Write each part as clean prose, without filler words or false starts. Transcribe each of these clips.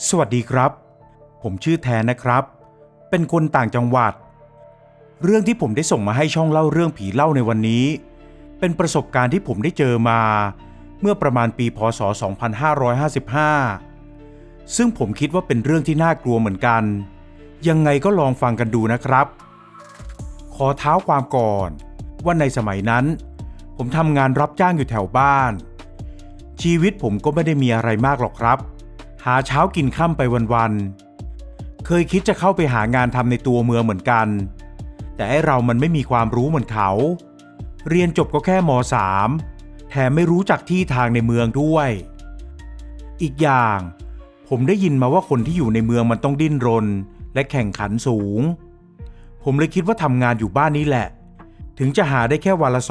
สวัสดีครับผมชื่อแทนนะครับเป็นคนต่างจังหวัดเรื่องที่ผมได้ส่งมาให้ช่องเล่าเรื่องผีเล่าในวันนี้เป็นประสบการณ์ที่ผมได้เจอมาเมื่อประมาณปีพ.ศ. 2555ซึ่งผมคิดว่าเป็นเรื่องที่น่ากลัวเหมือนกันยังไงก็ลองฟังกันดูนะครับขอเท้าความก่อนว่าในสมัยนั้นผมทำงานรับจ้างอยู่แถวบ้านชีวิตผมก็ไม่ได้มีอะไรมากหรอกครับหาเช้ากินค่ำไปวันๆเคยคิดจะเข้าไปหางานทำในตัวเมืองเหมือนกันแต่ไอ้เรามันไม่มีความรู้เหมือนเขาเรียนจบก็แค่ม.3 แถมไม่รู้จักที่ทางในเมืองด้วยอีกอย่างผมได้ยินมาว่าคนที่อยู่ในเมืองมันต้องดิ้นรนและแข่งขันสูงผมเลยคิดว่าทำงานอยู่บ้านนี้แหละถึงจะหาได้แค่วันละ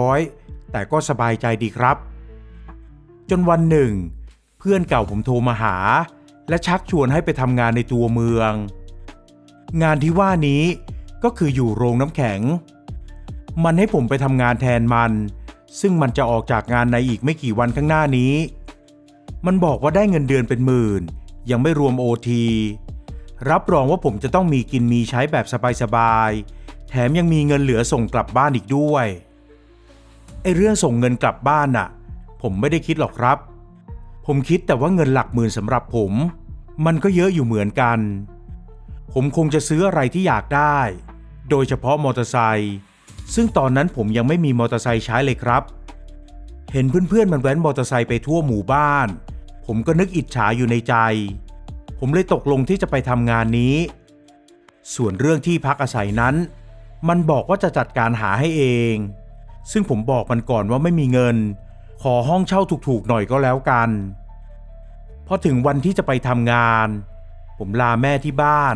200-300 แต่ก็สบายใจดีครับจนวันหนึ่งเพื่อนเก่าผมโทรมาหาและชักชวนให้ไปทำงานในตัวเมืองงานที่ว่านี้ก็คืออยู่โรงน้ำแข็งมันให้ผมไปทำงานแทนมันซึ่งมันจะออกจากงานในอีกไม่กี่วันข้างหน้านี้มันบอกว่าได้เงินเดือนเป็นหมื่นยังไม่รวม OT รับรองว่าผมจะต้องมีกินมีใช้แบบสบายๆแถมยังมีเงินเหลือส่งกลับบ้านอีกด้วยไอ้เรื่องส่งเงินกลับบ้านน่ะผมไม่ได้คิดหรอกครับผมคิดแต่ว่าเงินหลักหมื่นสำหรับผมมันก็เยอะอยู่เหมือนกันผมคงจะซื้ออะไรที่อยากได้โดยเฉพาะมอเตอร์ไซค์ซึ่งตอนนั้นผมยังไม่มีมอเตอร์ไซค์ใช้เลยครับเห็นเพื่อนๆมันแว้นมอเตอร์ไซค์ไปทั่วหมู่บ้านผมก็นึกอิจฉาอยู่ในใจผมเลยตกลงที่จะไปทำงานนี้ส่วนเรื่องที่พักอาศัยนั้นมันบอกว่าจะจัดการหาให้เองซึ่งผมบอกมันก่อนว่าไม่มีเงินขอห้องเช่าถูกๆหน่อยก็แล้วกันพอถึงวันที่จะไปทำงานผมลาแม่ที่บ้าน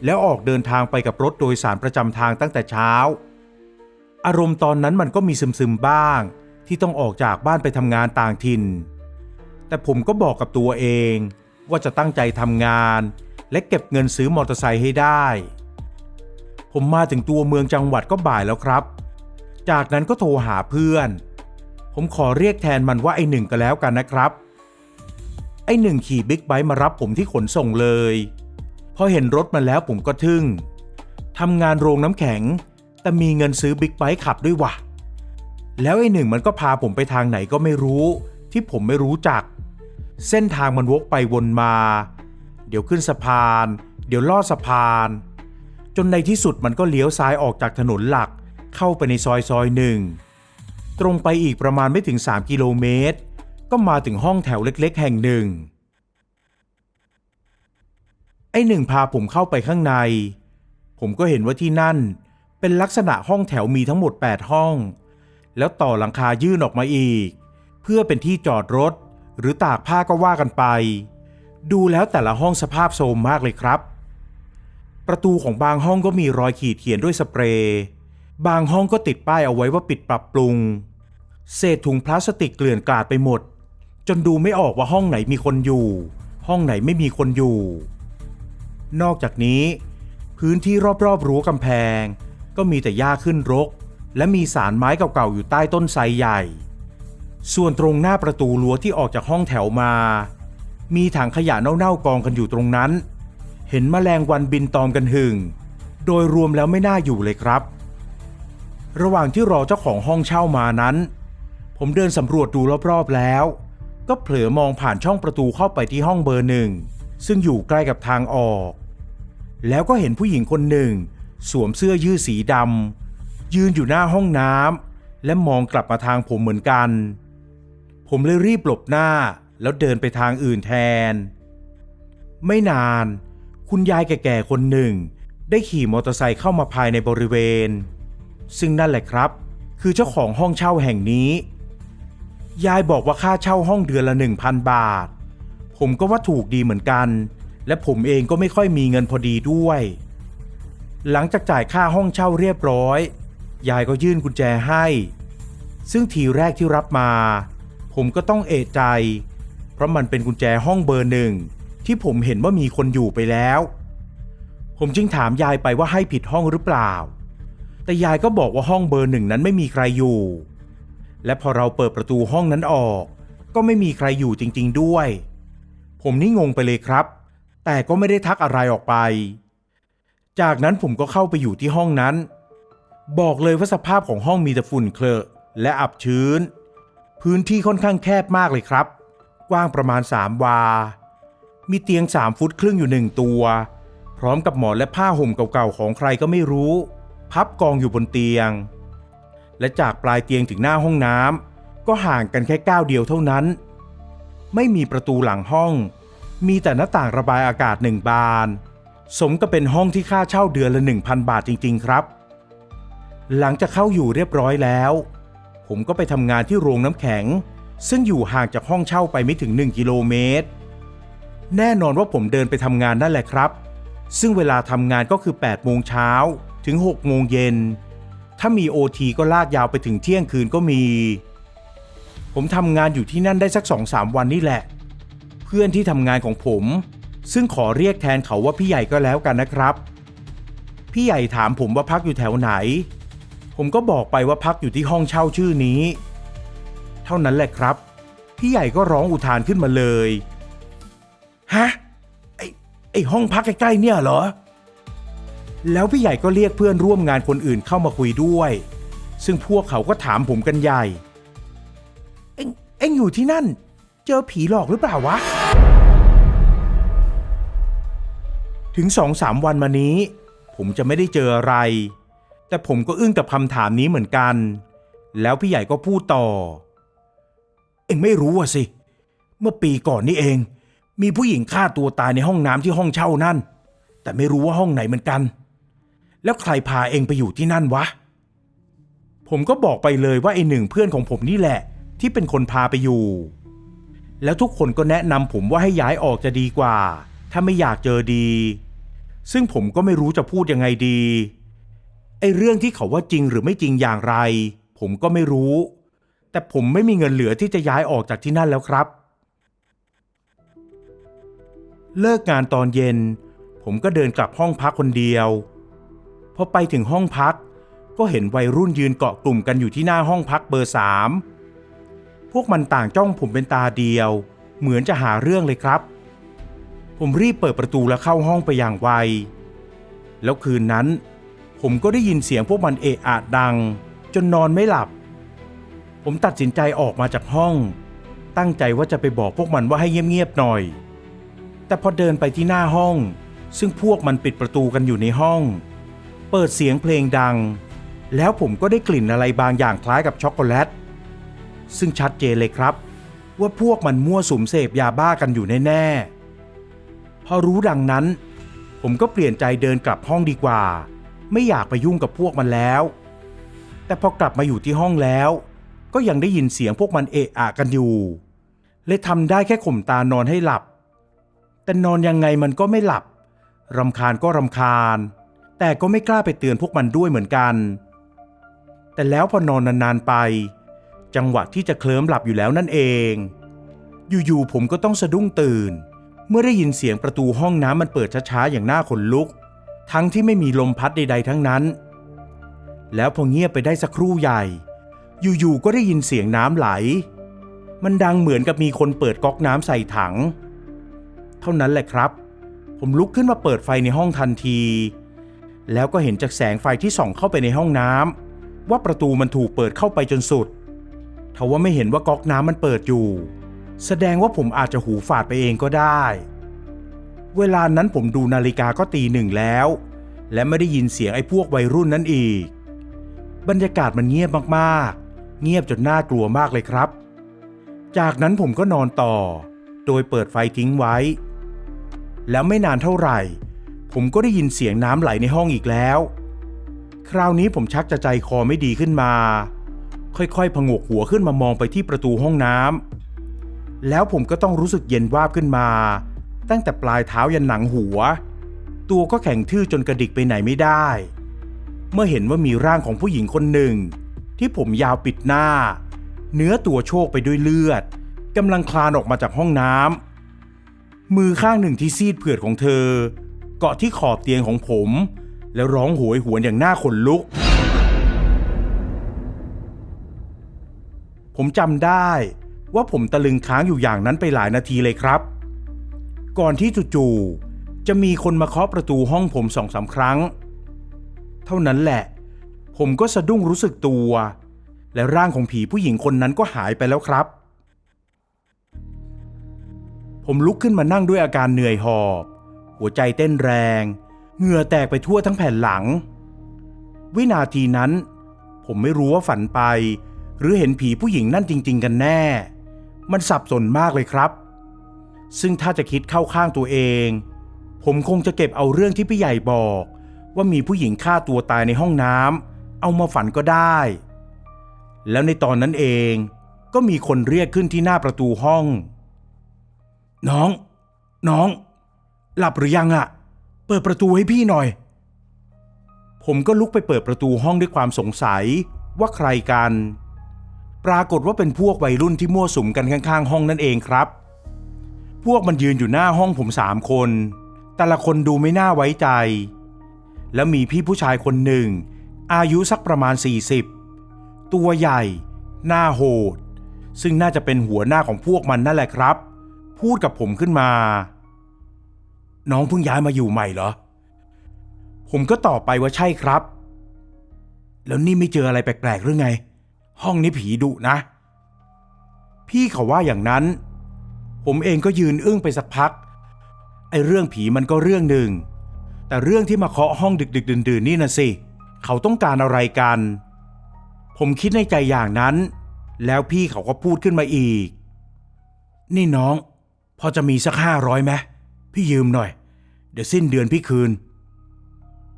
แล้วออกเดินทางไปกับรถโดยสารประจำทางตั้งแต่เช้าอารมณ์ตอนนั้นมันก็มีซึมๆบ้างที่ต้องออกจากบ้านไปทำงานต่างถิ่นแต่ผมก็บอกกับตัวเองว่าจะตั้งใจทำงานและเก็บเงินซื้อมอเตอร์ไซค์ให้ได้ผมมาถึงตัวเมืองจังหวัดก็บ่ายแล้วครับจากนั้นก็โทรหาเพื่อนผมขอเรียกแทนมันว่าไอ้หนึ่งก็แล้วกันนะครับไอ้หนึ่งขี่บิ๊กไบค์มารับผมที่ขนส่งเลยพอเห็นรถมันแล้วผมก็ทึ่งทำงานโรงน้ำแข็งแต่มีเงินซื้อบิ๊กไบค์ขับด้วยวะแล้วไอ้หนึ่งมันก็พาผมไปทางไหนก็ไม่รู้ที่ผมไม่รู้จักเส้นทางมันวกไปวนมาเดี๋ยวขึ้นสะพานเดี๋ยวลอดสะพานจนในที่สุดมันก็เลี้ยวซ้ายออกจากถนนหลักเข้าไปในซอยหนึ่งตรงไปอีกประมาณไม่ถึง3 กิโลเมตรก็มาถึงห้องแถวเล็กๆแห่งหนึ่งไอ้หนึ่งพาผมเข้าไปข้างในผมก็เห็นว่าที่นั่นเป็นลักษณะห้องแถวมีทั้งหมด8ห้องแล้วต่อหลังคายื่นออกมาอีกเพื่อเป็นที่จอดรถหรือตากผ้าก็ว่ากันไปดูแล้วแต่ละห้องสภาพโทรมมากเลยครับประตูของบางห้องก็มีรอยขีดเขียนด้วยสเปรย์บางห้องก็ติดป้ายเอาไว้ว่าปิดปรับปรุงเศษถุงพลาสติกเกลื่อนกลาดไปหมดจนดูไม่ออกว่าห้องไหนมีคนอยู่ห้องไหนไม่มีคนอยู่นอกจากนี้พื้นที่รอบๆรั้วกำแพงก็มีแต่หญ้าขึ้นรกและมีสารไม้เก่าๆอยู่ใต้ต้นไทรใหญ่ส่วนตรงหน้าประตูรั้วที่ออกจากห้องแถวมามีถังขยะเน่าๆกองกันอยู่ตรงนั้นเห็นแมลงวันบินตอมกันหึ่งโดยรวมแล้วไม่น่าอยู่เลยครับระหว่างที่รอเจ้าของห้องเช่ามานั้นผมเดินสำรวจดูรอบๆแล้วก็เผลอมองผ่านช่องประตูเข้าไปที่ห้องเบอร์1ซึ่งอยู่ใกล้กับทางออกแล้วก็เห็นผู้หญิงคนหนึ่งสวมเสื้อยืดสีดำยืนอยู่หน้าห้องน้ำและมองกลับมาทางผมเหมือนกันผมเลยรีบหลบหน้าแล้วเดินไปทางอื่นแทนไม่นานคุณยายแก่ๆคนหนึ่งได้ขี่มอเตอร์ไซค์เข้ามาภายในบริเวณซึ่งนั่นแหละครับคือเจ้าของห้องเช่าแห่งนี้ยายบอกว่าค่าเช่าห้องเดือนละ 1,000 บาทผมก็ว่าถูกดีเหมือนกันและผมเองก็ไม่ค่อยมีเงินพอดีด้วยหลังจากจ่ายค่าห้องเช่าเรียบร้อยยายก็ยื่นกุญแจให้ซึ่งทีแรกที่รับมาผมก็ต้องเอะใจเพราะมันเป็นกุญแจห้องเบอร์1ที่ผมเห็นว่ามีคนอยู่ไปแล้วผมจึงถามยายไปว่าให้ผิดห้องหรือเปล่าแต่ยายก็บอกว่าห้องเบอร์1นั้นไม่มีใครอยู่และพอเราเปิดประตูห้องนั้นออกก็ไม่มีใครอยู่จริงๆด้วยผ ผมนี่งงไปเลยครับแต่ก็ไม่ได้ทักอะไรออกไปจากนั้นผมก็เข้าไปอยู่ที่ห้องนั้นบอกเลยว่าสภาพของห้องมีแต่ฝุ่นเคลอะและอับชื้นพื้นที่ค่อนข้างแคบมากเลยครับกว้างประมาณ3 วามีเตียง3 ฟุตครึ่งอยู่1 ตัวพร้อมกับหมอนและผ้าห่มเก่าๆของใครก็ไม่รู้พับกองอยู่บนเตียงและจากปลายเตียงถึงหน้าห้องน้ำก็ห่างกันแค่ก้าวเดียวเท่านั้นไม่มีประตูหลังห้องมีแต่หน้าต่างระบายอากาศ1 บานสมกับเป็นห้องที่ค่าเช่าเดือนละ 1,000 บาทจริงๆครับหลังจากเข้าอยู่เรียบร้อยแล้วผมก็ไปทำงานที่โรงน้ำแข็งซึ่งอยู่ห่างจากห้องเช่าไปไม่ถึง1 กิโลเมตรแน่นอนว่าผมเดินไปทำงานนั่นแหละครับซึ่งเวลาทำงานก็คือ8 โมงเช้าถึง6 โมงเย็นถ้ามี OT ก็ลากยาวไปถึงเที่ยงคืนก็มีผมทำงานอยู่ที่นั่นได้สัก 2-3 วันนี่แหละเพื่อนที่ทำงานของผมซึ่งขอเรียกแทนเขาว่าพี่ใหญ่ก็แล้วกันนะครับพี่ใหญ่ถามผมว่าพักอยู่แถวไหนผมก็บอกไปว่าพักอยู่ที่ห้องเช่าชื่อนี้เท่านั้นแหละครับพี่ใหญ่ก็ร้องอุทานขึ้นมาเลยฮะไอห้องพักใกล้ๆเนี่ยเหรอแล้วพี่ใหญ่ก็เรียกเพื่อนร่วมงานคนอื่นเข้ามาคุยด้วยซึ่งพวกเขาก็ถามผมกันใหญ่เอ็งอยู่ที่นั่นเจอผีหลอกหรือเปล่าวะถึง 2-3 วันมานี้ผมจะไม่ได้เจออะไรแต่ผมก็อึ้งกับคำถามนี้เหมือนกันแล้วพี่ใหญ่ก็พูดต่อเอ็งไม่รู้อะสิเมื่อปีก่อนนี่เองมีผู้หญิงฆ่าตัวตายในห้องน้ำที่ห้องเช่านั่นแต่ไม่รู้ว่าห้องไหนเหมือนกันแล้วใครพาเอ็งไปอยู่ที่นั่นวะผมก็บอกไปเลยว่าไอ้หนึ่งเพื่อนของผมนี่แหละที่เป็นคนพาไปอยู่แล้วทุกคนก็แนะนำผมว่าให้ย้ายออกจะดีกว่าถ้าไม่อยากเจอดีซึ่งผมก็ไม่รู้จะพูดยังไงดีไอ้เรื่องที่เขาว่าจริงหรือไม่จริงอย่างไรผมก็ไม่รู้แต่ผมไม่มีเงินเหลือที่จะย้ายออกจากที่นั่นแล้วครับเลิกงานตอนเย็นผมก็เดินกลับห้องพักคนเดียวพอไปถึงห้องพักก็เห็นวัยรุ่นยืนเกาะกลุ่มกันอยู่ที่หน้าห้องพักเบอร์ 3พวกมันต่างจ้องผมเป็นตาเดียวเหมือนจะหาเรื่องเลยครับผมรีบเปิดประตูและเข้าห้องไปอย่างไวแล้วคืนนั้นผมก็ได้ยินเสียงพวกมันเอะอะดังจนนอนไม่หลับผมตัดสินใจออกมาจากห้องตั้งใจว่าจะไปบอกพวกมันว่าให้เงียบๆหน่อยแต่พอเดินไปที่หน้าห้องซึ่งพวกมันปิดประตูกันอยู่ในห้องเปิดเสียงเพลงดังแล้วผมก็ได้กลิ่นอะไรบางอย่างคล้ายกับช็อกโกแลตซึ่งชัดเจนเลยครับว่าพวกมันมั่วสุมเสพยาบ้ากันอยู่แน่ๆพอรู้ดังนั้นผมก็เปลี่ยนใจเดินกลับห้องดีกว่าไม่อยากไปยุ่งกับพวกมันแล้วแต่พอกลับมาอยู่ที่ห้องแล้วก็ยังได้ยินเสียงพวกมันเอะอะกันอยู่เลยทำได้แค่ข่มตานอนให้หลับแต่นอนยังไงมันก็ไม่หลับรำคาญก็รำคาญแต่ก็ไม่กล้าไปเตือนพวกมันด้วยเหมือนกันแต่แล้วพอนอนนานๆไปจังหวะที่จะเคลิ้มหลับอยู่แล้วนั่นเองอยู่ๆผมก็ต้องสะดุ้งตื่นเมื่อได้ยินเสียงประตูห้องน้ำมันเปิดช้าๆอย่างน่าขนลุกทั้งที่ไม่มีลมพัดใดๆทั้งนั้นแล้วพอเงียบไปได้สักครู่ใหญ่อยู่ๆก็ได้ยินเสียงน้ำไหลมันดังเหมือนกับมีคนเปิดก๊อกน้ำใส่ถังเท่านั้นแหละครับผมลุกขึ้นมาเปิดไฟในห้องทันทีแล้วก็เห็นจากแสงไฟที่ส่องเข้าไปในห้องน้ำว่าประตูมันถูกเปิดเข้าไปจนสุดทว่าไม่เห็นว่าก๊อกน้ำมันเปิดอยู่แสดงว่าผมอาจจะหูฝาดไปเองก็ได้เวลานั้นผมดูนาฬิกาก็ตี 1แล้วและไม่ได้ยินเสียงไอ้พวกวัยรุ่นนั้นอีกบรรยากาศมันเงียบมากๆเงียบจนน่ากลัวมากเลยครับจากนั้นผมก็นอนต่อโดยเปิดไฟทิ้งไว้แล้วไม่นานเท่าไหร่ผมก็ได้ยินเสียงน้ำไหลในห้องอีกแล้วคราวนี้ผมชักจะใจคอไม่ดีขึ้นมาค่อยๆผงกหัวขึ้นมามองไปที่ประตูห้องน้ำแล้วผมก็ต้องรู้สึกเย็นวาบขึ้นมาตั้งแต่ปลายเท้ายันหนังหัวตัวก็แข็งทื่อจนกระดิกไปไหนไม่ได้เมื่อเห็นว่ามีร่างของผู้หญิงคนหนึ่งที่ผมยาวปิดหน้าเนื้อตัวโชกไปด้วยเลือดกำลังคลานออกมาจากห้องน้ำมือข้างหนึ่งที่ซีดเผือดของเธอเกาะที่ขอบเตียงของผมแล้วร้องโหยหวนอย่างน่าขนลุกผมจำได้ว่าผมตะลึงค้างอยู่อย่างนั้นไปหลายนาทีเลยครับ ก่อนที่จู่ๆจะมีคนมาเคาะประตูห้องผม2-3 ครั้งเท่านั้นแหละผมก็สะดุ้งรู้สึกตัวและร่างของผีผู้หญิงคนนั้นก็หายไปแล้วครับผมลุกขึ้นมานั่งด้วยอาการเหนื่อยหอบหัวใจเต้นแรงเหงื่อแตกไปทั่วทั้งแผ่นหลังวินาทีนั้นผมไม่รู้ว่าฝันไปหรือเห็นผีผู้หญิงนั่นจริงๆกันแน่มันสับสนมากเลยครับซึ่งถ้าจะคิดเข้าข้างตัวเองผมคงจะเก็บเอาเรื่องที่พี่ใหญ่บอกว่ามีผู้หญิงฆ่าตัวตายในห้องน้ำเอามาฝันก็ได้แล้วในตอนนั้นเองก็มีคนเรียกขึ้นที่หน้าประตูห้องน้องหลับหรือยังอะเปิดประตูให้พี่หน่อยผมก็ลุกไปเปิดประตูห้องด้วยความสงสัยว่าใครกันปรากฏว่าเป็นพวกวัยรุ่นที่มั่วสุมกันข้างๆห้องนั่นเองครับพวกมันยืนอยู่หน้าห้องผม3 คนแต่ละคนดูไม่น่าไว้ใจแล้วมีพี่ผู้ชายคนหนึ่งอายุสักประมาณ40ตัวใหญ่หน้าโหดซึ่งน่าจะเป็นหัวหน้าของพวกมันนั่นแหละครับพูดกับผมขึ้นมาน้องเพิ่งย้ายมาอยู่ใหม่เหรอผมก็ตอบไปว่าใช่ครับแล้วนี่ไม่เจออะไรแปลกๆหรือไงห้องนี้ผีดุนะพี่เขาว่าอย่างนั้นผมเองก็ยืนอึ้งไปสักพักไอ้เรื่องผีมันก็เรื่องหนึ่งแต่เรื่องที่มาเคาะห้องดึกๆดื่นๆนี่นะสิเขาต้องการอะไรกันผมคิดในใจอย่างนั้นแล้วพี่เขาก็พูดขึ้นมาอีกนี่น้องพอจะมีสัก500ไหมพี่ยืมหน่อยเดี๋ยวสิ้นเดือนพี่คืน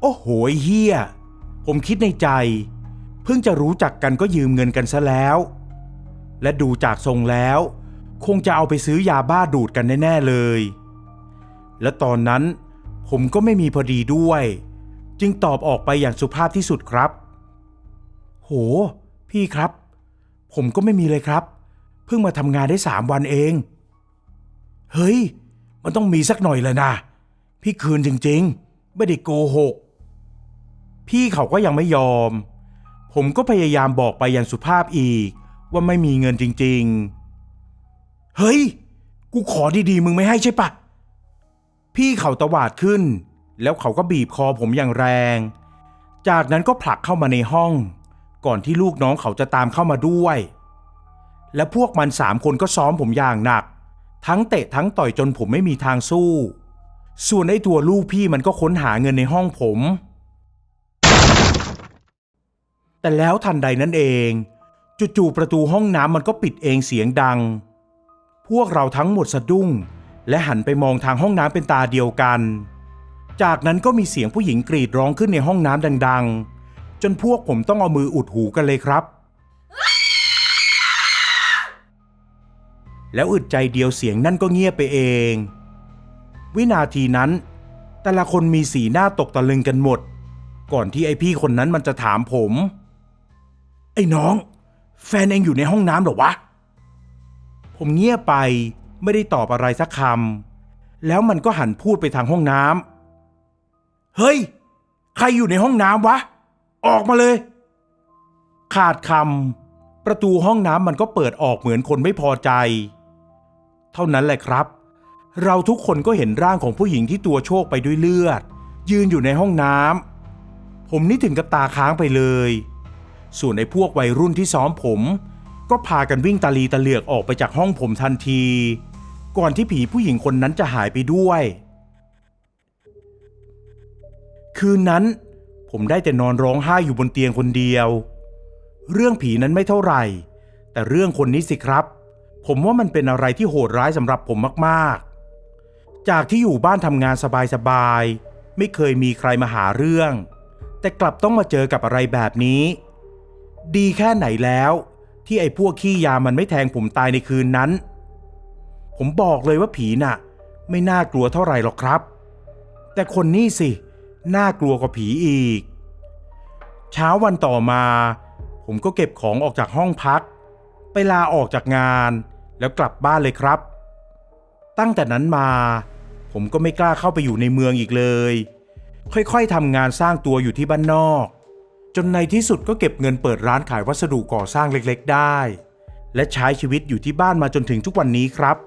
โอ้โหเฮียผมคิดในใจเพิ่งจะรู้จักกันก็ยืมเงินกันซะแล้วและดูจากทรงแล้วคงจะเอาไปซื้อยาบ้าดูดกันแน่ๆเลยและตอนนั้นผมก็ไม่มีพอดีด้วยจึงตอบออกไปอย่างสุภาพที่สุดครับโหพี่ครับผมก็ไม่มีเลยครับเพิ่งมาทำงานได้3 วันเองเฮ้ยมันต้องมีสักหน่อยแหละนะพี่คืนจริงๆไม่ได้โกหกพี่เขาก็ยังไม่ยอมผมก็พยายามบอกไปอย่างสุภาพอีกว่าไม่มีเงินจริงๆเฮ้ยกูขอดีๆมึงไม่ให้ใช่ปะพี่เขาตวาดขึ้นแล้วเขาก็บีบคอผมอย่างแรงจากนั้นก็ผลักเข้ามาในห้องก่อนที่ลูกน้องเขาจะตามเข้ามาด้วยและพวกมัน3 คนก็ซ้อมผมอย่างหนักทั้งเตะทั้งต่อยจนผมไม่มีทางสู้ส่วนไอ้ตัวลูกพี่มันก็ค้นหาเงินในห้องผมแต่แล้วทันใดนั้นเองจู่ๆประตูห้องน้ำมันก็ปิดเองเสียงดังพวกเราทั้งหมดสะดุ้งและหันไปมองทางห้องน้ำเป็นตาเดียวกันจากนั้นก็มีเสียงผู้หญิงกรีดร้องขึ้นในห้องน้ำดังๆจนพวกผมต้องเอามืออุดหูกันเลยครับแล้วอึดใจเดียวเสียงนั่นก็เงียบไปเองวินาทีนั้นแต่ละคนมีสีหน้าตกตะลึงกันหมดก่อนที่ไอ้พี่คนนั้นมันจะถามผมไอ้น้องแฟนเองอยู่ในห้องน้ำเหรอวะผมเงียบไปไม่ได้ตอบอะไรสักคำแล้วมันก็หันพูดไปทางห้องน้ำเฮ้ยใครอยู่ในห้องน้ำวะออกมาเลยขาดคำประตูห้องน้ำมันก็เปิดออกเหมือนคนไม่พอใจเท่านั้นแหละครับเราทุกคนก็เห็นร่างของผู้หญิงที่ตัวโชกไปด้วยเลือดยืนอยู่ในห้องน้ำผมนี่ถึงกับตาค้างไปเลยส่วนไอ้พวกวัยรุ่นที่ซ้อมผมก็พากันวิ่งตะลีตะเหลือกออกไปจากห้องผมทันทีก่อนที่ผีผู้หญิงคนนั้นจะหายไปด้วยคืนนั้นผมได้แต่นอนร้องไห้อยู่บนเตียงคนเดียวเรื่องผีนั้นไม่เท่าไหร่แต่เรื่องคนนี้สิครับผมว่ามันเป็นอะไรที่โหดร้ายสำหรับผมมากๆจากที่อยู่บ้านทำงานสบายๆไม่เคยมีใครมาหาเรื่องแต่กลับต้องมาเจอกับอะไรแบบนี้ดีแค่ไหนแล้วที่ไอ้พวกขี้ยามันไม่แทงผมตายในคืนนั้นผมบอกเลยว่าผีน่ะไม่น่ากลัวเท่าไหร่หรอกครับแต่คนนี้สิน่ากลัวกว่าผีอีกเช้าวันต่อมาผมก็เก็บของออกจากห้องพักไปลาออกจากงานแล้วกลับบ้านเลยครับตั้งแต่นั้นมาผมก็ไม่กล้าเข้าไปอยู่ในเมืองอีกเลยค่อยๆทำงานสร้างตัวอยู่ที่บ้านนอกจนในที่สุดก็เก็บเงินเปิดร้านขายวัสดุก่อสร้างเล็กๆได้และใช้ชีวิตอยู่ที่บ้านมาจนถึงทุกวันนี้ครับ